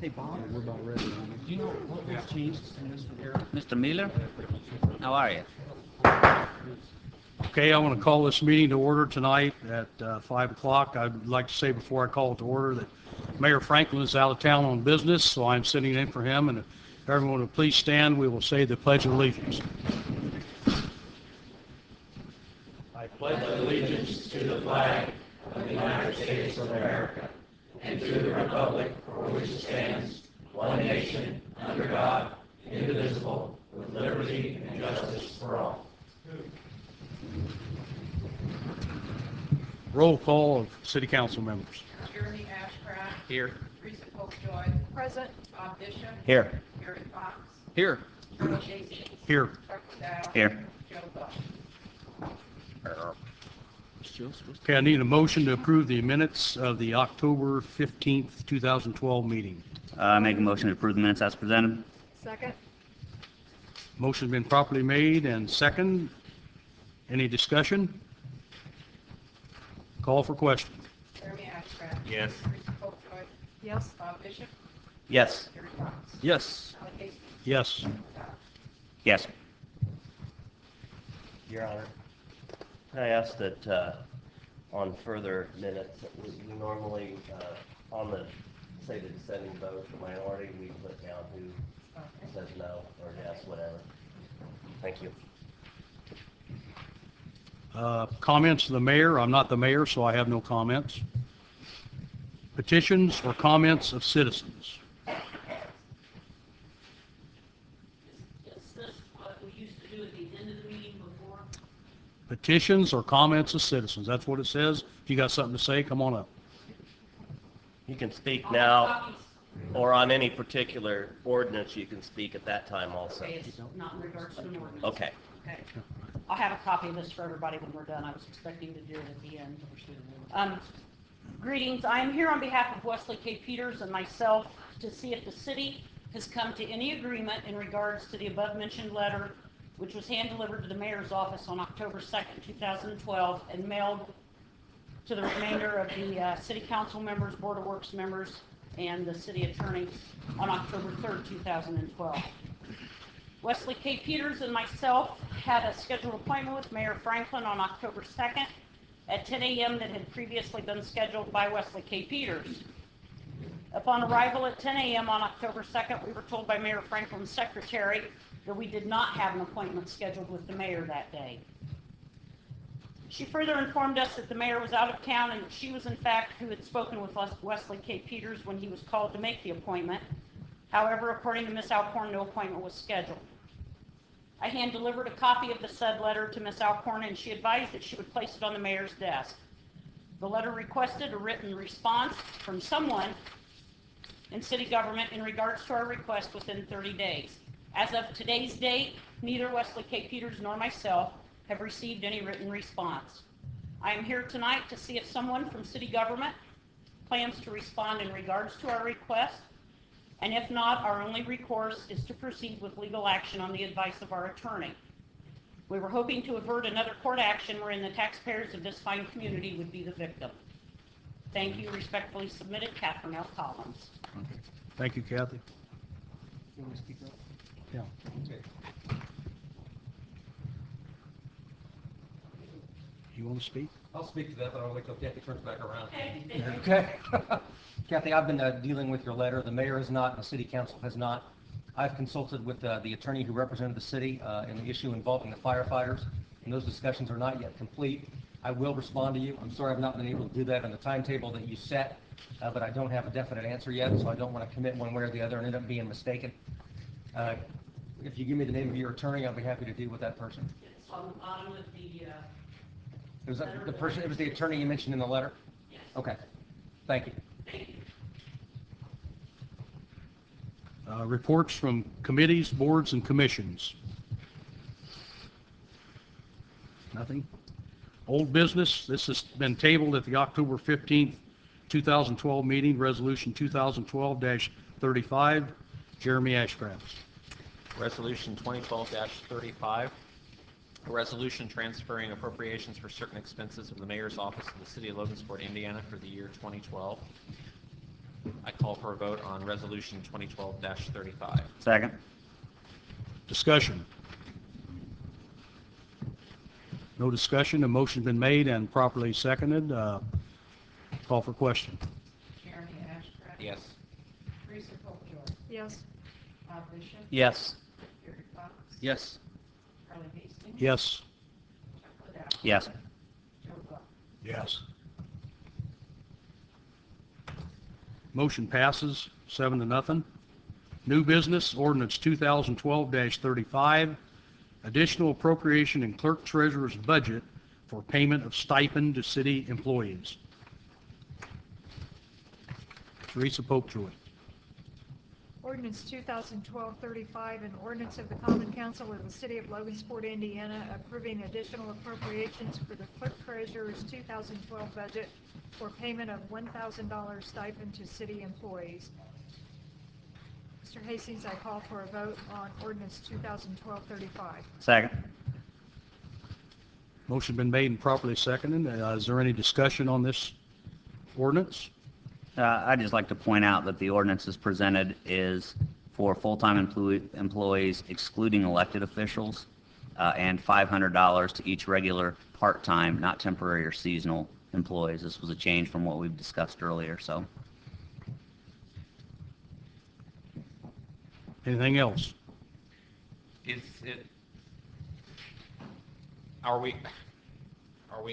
Hey Bob, we're about ready. Do you know what was changed in this one here? Mr. Miller, how are you? Okay, I want to call this meeting to order tonight at 5 o'clock. I'd like to say before I call it to order that Mayor Franklin is out of town on business, so I'm sitting in for him. And if everyone would please stand, we will say the Pledge of Allegiance. I pledge allegiance to the flag of the United States of America and to the republic for which it stands, one nation, under God, indivisible, with liberty and justice for all. Roll call of city council members. Jeremy Ashcraft. Here. Teresa Popejoy. Present. Bob Bishop. Here. Gary Fox. Here. Charles Hastings. Here. Chuck Dow. Here. Joe Buck. Okay, I need a motion to approve the minutes of the October 15th, 2012 meeting. Make a motion to approve the minutes as presented. Second. Motion's been properly made and second. Any discussion? Call for question. Jeremy Ashcraft. Yes. Teresa Popejoy. Yes. Bob Bishop. Yes. Gary Fox. Yes. Charles Hastings. Yes. Yes. Your Honor, can I ask that on further minutes, we normally, on the, say the dissenting vote, the minority, we put down who says no or yes, whatever. Thank you. Comments of the mayor. I'm not the mayor, so I have no comments. Petitions or comments of citizens. Is this what we used to do at the end of the meeting before? Petitions or comments of citizens. That's what it says. If you got something to say, come on up. You can speak All the now, copies? or on any particular ordinance, you can speak at that time also. Okay, it's not in regards to an ordinance. Okay. Okay. I'll have a copy of this for everybody when we're done. I was expecting to do it at the end. Greetings. I am here on behalf of Wesley K. Peters and myself to see if the city has come to any agreement in regards to the above-mentioned letter, which was hand-delivered to the mayor's office on October 2nd, 2012, and mailed to the remainder of the city council members, board of works members, and the city attorney on October 3rd, 2012. Wesley K. Peters and myself had a scheduled appointment with Mayor Franklin on October 2nd at 10 a.m. that had previously been scheduled by Wesley K. Peters. Upon arrival at 10 a.m. on October 2nd, we were told by Mayor Franklin's secretary that we did not have an appointment scheduled with the mayor that day. She further informed us that the mayor was out of town and that she was in fact who had spoken with Wesley K. Peters when he was called to make the appointment. However, according to Ms. Alcorn, no appointment was scheduled. I hand-delivered a copy of the said letter to Ms. Alcorn, and she advised that she would place it on the mayor's desk. The letter requested a written response from someone in city government in regards to our request within 30 days. As of today's date, neither Wesley K. Peters nor myself have received any written response. I am here tonight to see if someone from city government plans to respond in regards to our request, and if not, our only recourse is to proceed with legal action on the advice of our attorney. We were hoping to avert another court action wherein the taxpayers of this fine community would be the victim. Thank you. Respectfully submitted, Catherine L. Collins. Okay. Thank you, Kathy. You want to speak up? Yeah. Okay. You want to speak? I'll speak to that, but I'll wait till Kathy turns back around. Okay. Okay. Kathy, I've been dealing with your letter. The mayor has not, and the city council has not. I've consulted with the attorney who represented the city in the issue involving the firefighters, and those discussions are not yet complete. I will respond to you. I'm sorry I've not been able to do that on the timetable that you set, but I don't have a definite answer yet, so I don't want to commit one way or the other and end up being mistaken. If you give me the name of your attorney, I'll be happy to deal with that person. It's on the bottom of the, It was the person. It was the attorney you mentioned in the letter. yes. Okay. Thank you. Thank you. Reports from committees, boards, and commissions. Nothing. Old business. This has been tabled at the October 15th, 2012 meeting, resolution 2012-35. Jeremy Ashcraft. Resolution 2012-35, A resolution transferring appropriations for certain expenses of the mayor's office of the city of Logansport, Indiana for the year 2012. I call for a vote on resolution 2012-35. Second. Discussion. No discussion. A motion's been made and properly seconded. Call for question. Jeremy Ashcraft? Yes. Teresa Popejoy? Yes. Bob Bishop? Yes. Gary Fox? Yes. Charlie Hastings? Yes. Chuck Liddell? Yes. Joe Buck? Yes. Motion passes 7-0. New business, ordinance 2012-35, additional appropriation in clerk treasurer's budget for payment of stipend to city employees. Teresa Popejoy. Ordinance 2012-35, an ordinance of the Common Council of the City of Logansport, Indiana, approving additional appropriations for the clerk treasurer's 2012 budget for payment of $1,000 stipend to city employees. Mr. Hastings, I call for a vote on ordinance 2012-35. Second. Motion been made and properly seconded. Is there any discussion on this ordinance? I'd just like to point out that the ordinance as presented is for full-time employees excluding elected officials, and $500 to each regular part-time, not temporary or seasonal employees. This was a change from what we've discussed earlier, so. Anything else? Are we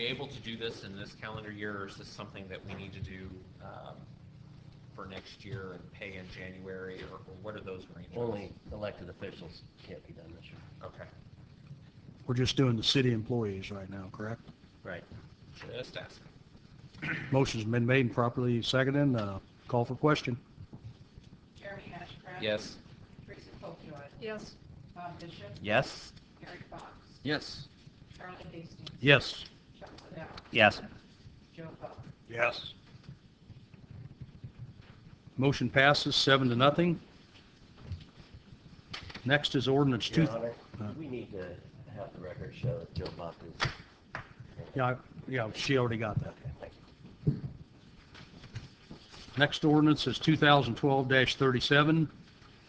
able to do this in this calendar year, or is this something that we need to do for next year and pay in January, or what are those arrangements? Only elected officials can't be done this year. Okay, We're just doing the city employees right now, correct? Right. just asking. Motion's been made and properly seconded. Call for question. Jeremy Ashcraft? Yes. Teresa Popejoy? Yes. Bob Bishop? Yes. Gary Fox? Yes. Charlie Hastings? Yes. Chuck Liddell? Yes. Joe Buck? Yes. Motion passes 7-0. Next is ordinance Your 2. Honor, we need to have the record show that Joe Buck is. Yeah, she already got that. Okay, thank you. Next ordinance is 2012-37,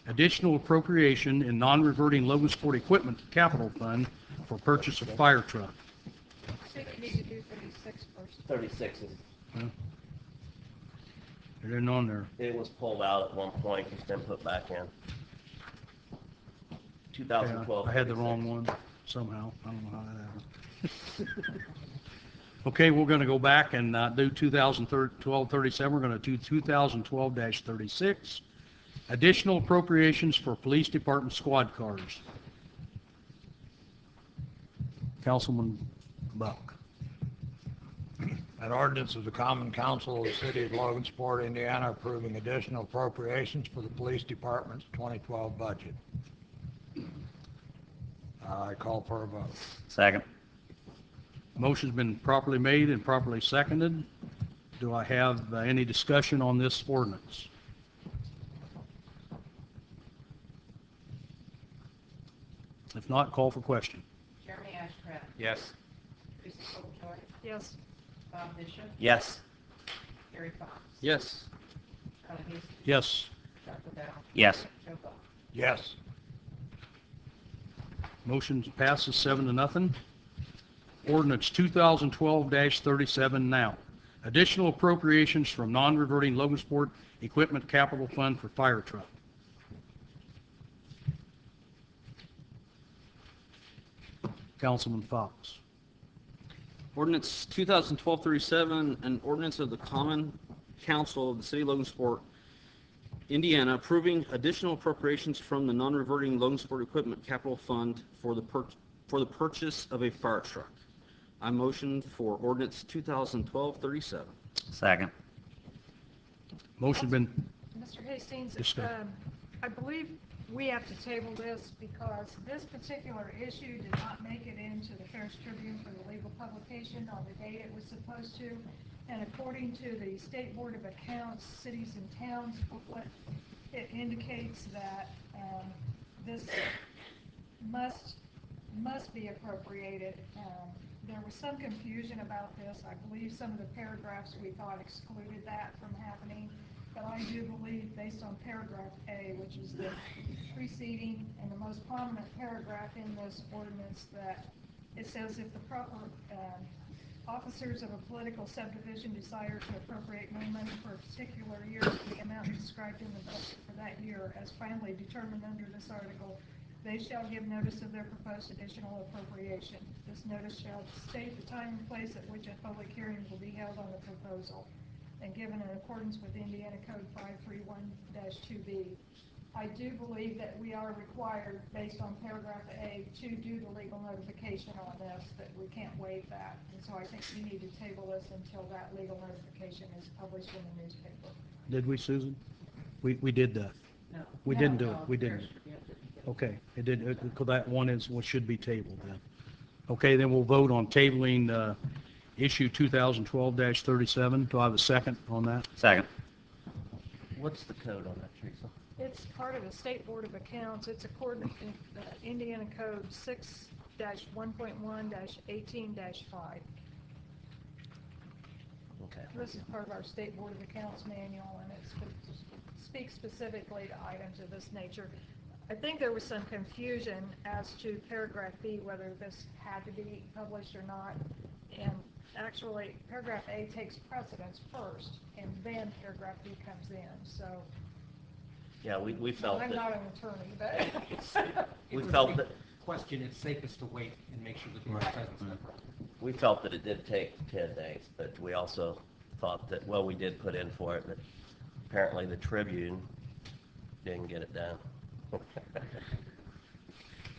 additional appropriation in non-reverting Logansport Equipment Capital Fund for purchase of fire truck. I think we need to do 36 first. 36 is, It isn't on there. it was pulled out at one point, it's been put back in. Yeah, 2012. I had the 36. wrong one somehow. I don't know how that happened. Okay, we're going to go back and do 2012-37. We're going to do 2012-36, additional appropriations for police department squad cars. Councilman Buck. An ordinance of the Common Council of the City of Logansport, Indiana, approving additional appropriations for the police department's 2012 budget. I call for a vote. Second. Motion's been properly made and properly seconded. Do I have any discussion on this ordinance? If not, call for question. Jeremy Ashcraft? Yes. Teresa Popejoy? Yes. Bob Bishop? Yes. Gary Fox? Yes. Charlie Hastings? Yes. Chuck Liddell? Yes. Joe Buck? Yes. Motion passes 7-0. Ordinance 2012-37 now. Additional appropriations from non-reverting Logansport Equipment Capital Fund for fire truck. Councilman Fox. Ordinance 2012-37, an ordinance of the Common Council of the City of Logansport, Indiana, approving additional appropriations from the non-reverting Logansport Equipment Capital Fund for the purchase of a fire truck. I motion for ordinance 2012-37. Second. Motion been, Mr. Hastings, Yes, sir. I believe we have to table this because this particular issue did not make it into the Ferris Tribune for the legal publication on the date it was supposed to. And according to the State Board of Accounts, cities and towns booklet, it indicates that this must must be appropriated. There was some confusion about this. I believe some of the paragraphs we thought excluded that from happening, but I do believe, based on paragraph A, which is the preceding and the most prominent paragraph in this ordinance, that it says if the proper officers of a political subdivision desire to appropriate more money for a particular year, the amount described in the budget for that year as finally determined under this article, they shall give notice of their proposed additional appropriation. This notice shall state the time and place at which a public hearing will be held on the proposal, and given in accordance with Indiana Code 531-2B. I do believe that we are required, based on paragraph A, to do the legal notification on this, that we can't waive that. And so I think we need to table this until that legal notification is published in the newspaper. Did we, Susan? We did that. No. We No, didn't do no, it. We didn't. there's- you have to be careful. Okay, it did, because that one is what should be tabled then. Okay, then we'll vote on tabling issue 2012-37. Do I have a second on that? Second. What's the code on that, Teresa? It's part of the State Board of Accounts. It's according to Indiana Code 6-1.1-18-5. Okay. This is part of our State Board of Accounts manual, and it speaks specifically to items of this nature. I think there was some confusion as to paragraph B, whether this had to be published or not. And actually, paragraph A takes precedence first, and then paragraph B comes in. So Yeah, we felt I'm that, not an attorney, but we If there's felt any that, question, it's safest to wait and make sure that the presence is we felt that it did take 10 days, but we also thought that, well, we did put in for it, but apparently the Tribune didn't get it done.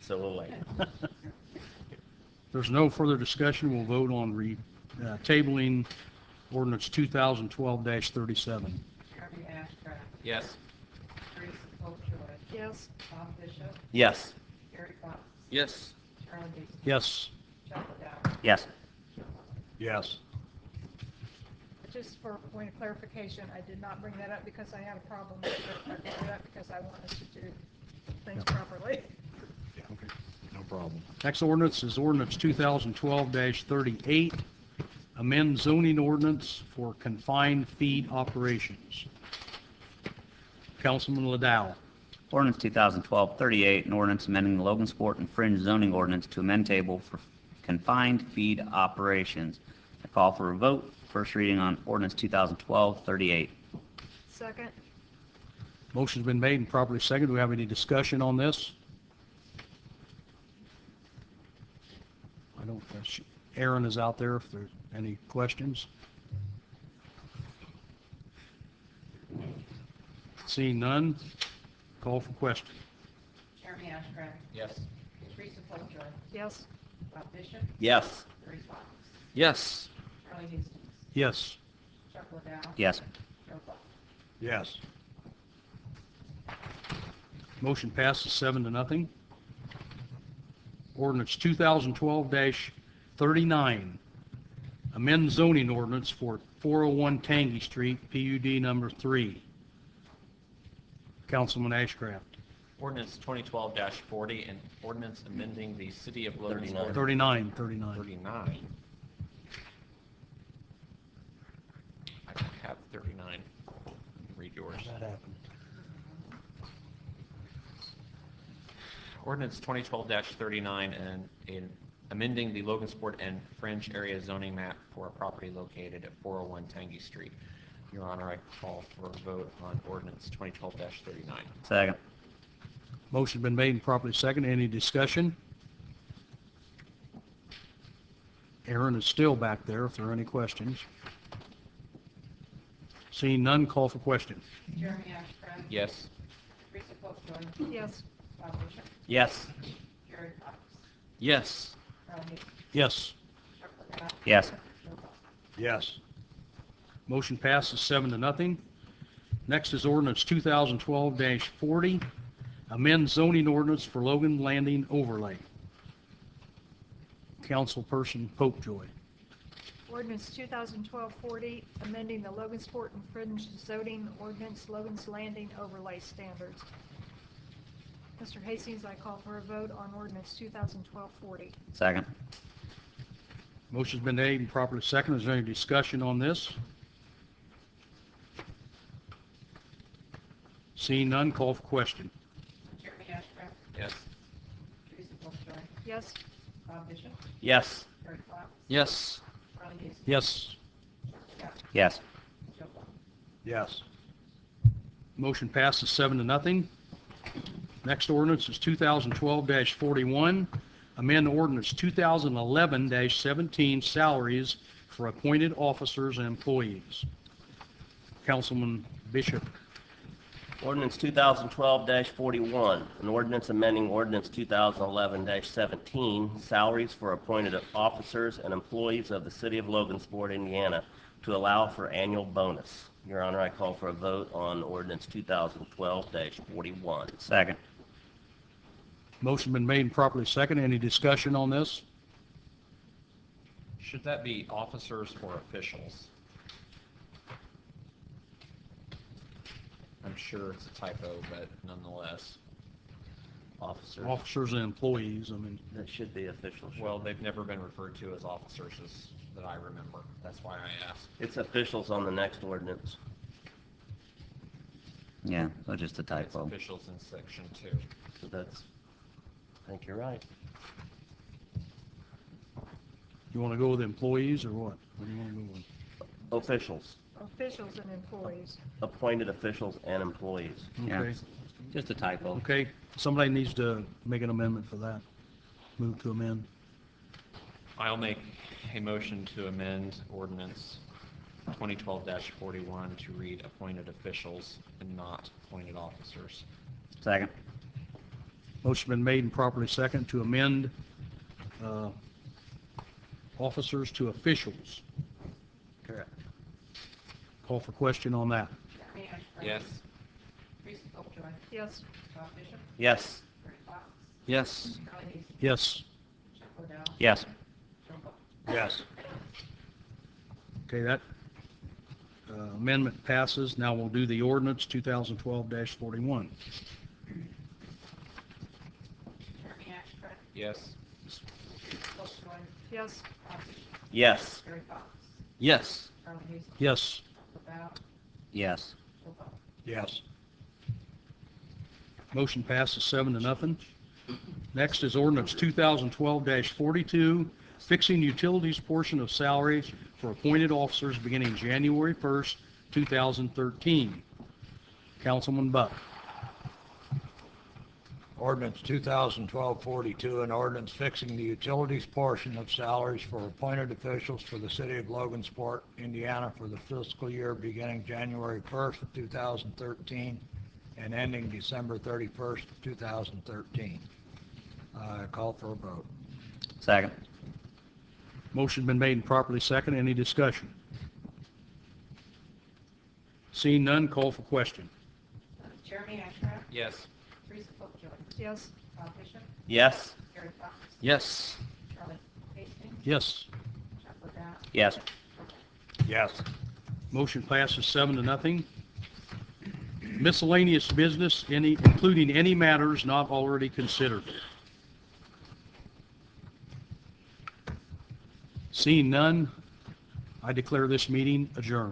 So we'll wait. There's no further discussion. We'll vote on tabling ordinance 2012-37. Jeremy Ashcraft, Yes. Teresa Popejoy, yes. Bob Bishop, Yes. Gary Fox, Yes. Charlie Hastings, Yes. Chuck Liddell. Yes. Yes. Just for a point of clarification, I did not bring that up because I had a problem with it. I brought it up because I wanted to do things properly. Okay. No problem. Next ordinance is ordinance 2012-38, amend zoning ordinance for confined feed operations. Councilman Liddell. Ordinance 2012-38, an ordinance amending the Logansport and Fringe zoning ordinance to amend table for confined feed operations. I call for a vote. First reading on ordinance 2012-38. Second, Motion's been made and properly seconded. Do we have any discussion on this? I don't, Aaron is out there if there's any questions. Seeing none, call for question. Jeremy Ashcraft, Yes. Teresa Popejoy, yes. Bob Bishop, Yes. Gary Fox, Yes. Charlie Hastings, Yes. Chuck Liddell, Yes. Joe Fox. Yes. Motion passes 7-0. Ordinance 2012-39, amend zoning ordinance for 401 Tangy Street, PUD number 3. Councilman Ashcraft. Ordinance 2012-40, an ordinance amending the City of Logansport. 39. 39. I don't have 39. Read yours. That happened. Ordinance 2012-39 and amending the Logansport and Fringe area zoning map for a property located at 401 Tangy Street. Your Honor, I call for a vote on ordinance 2012-39. Second. Motion been made and properly seconded. Any discussion? Aaron is still back there if there are any questions. Seeing none, call for question. Jeremy Ashcraft, Yes. Teresa Popejoy, Yes. Bob Bishop, Yes. Gary Fox, Yes. Charlie Hastings, Yes. Chuck Liddell, Yes. Joe Fox. Yes. Motion passes 7-0. Next is ordinance 2012-40, amend zoning ordinance for Logan Landing overlay. Councilperson Popejoy. Ordinance 2012-40, amending the Logansport and Fringe zoning ordinance, Logan's Landing overlay standards. Mr. Hastings, I call for a vote on ordinance 2012-40. Second. Motion's been made and properly seconded. Is there any discussion on this? Seeing none, call for question. Jeremy Ashcraft, Yes. Teresa Polk-Joy, Yes. Bob Bishop, Yes. Gary Fox, Yes. Charlie Hastings, Yes. Scott, Yes. Joe Paul. Yes. Motion passes 7-0. Next ordinance is 2012-41. Amend ordinance 2011-17 salaries for appointed officers and employees. Councilman Bishop. Ordinance 2012-41, an ordinance amending ordinance 2011-17, salaries for appointed officers and employees of the city of Logansport, Indiana, to allow for annual bonus. Your Honor, I call for a vote on ordinance 2012-41. Second. Motion been made and properly seconded. Any discussion on this? Should that be officers or officials? I'm sure it's a typo, but nonetheless. Officers. Officers and employees, I mean, That should be officials. Well, they've never been referred to as officers that I remember. That's why I asked. It's officials on the next ordinance. Yeah, so just a It's typo. officials in section 2. So that's, I think you're right. you want to go with employees or what? What do you want to go with? Officials, Officials and employees. appointed officials and employees. Yeah. Okay. Just a typo. Okay, somebody needs to make an amendment for that. Move to amend. I'll make a motion to amend ordinance 2012-41 to read appointed officials and not appointed officers. Second. Motion been made and properly seconded to amend officers to officials. Correct. Call for question on that. Jeremy Ashcraft, Yes. Teresa Polk-Joy, Yes. Bob Bishop, Yes. Gary Fox, Yes. Charlie Hastings, Yes. Chuck Liddell, Yes. Joe Paul. Yes. Okay, that amendment passes. Now we'll do the ordinance 2012-41. Jeremy Ashcraft, Yes. Teresa Polk-Joy, Yes. Bob Bishop, Yes. Gary Fox, Yes. Charlie Hastings, Yes. Bow, Yes. Joe Paul. Yes. Motion passes 7-0. Next is ordinance 2012-42, fixing utilities portion of salaries for appointed officers beginning January 1st, 2013. Councilman Buck. Ordinance 2012-42, an ordinance fixing the utilities portion of salaries for appointed officials for the city of Logansport, Indiana for the fiscal year beginning January 1st of 2013 and ending December 31st, 2013. Call for a vote. Second. Motion been made and properly seconded. Any discussion? Seeing none, call for question. Jeremy Ashcraft, Yes. Teresa Polk-Joy, Yes. Bob Bishop, Yes. Gary Fox, Yes. Charlie Hastings, Yes. Chuck Liddell, Yes. Yes. Motion passes 7-0. Miscellaneous business, including any matters not already considered. Seeing none, I declare this meeting adjourned.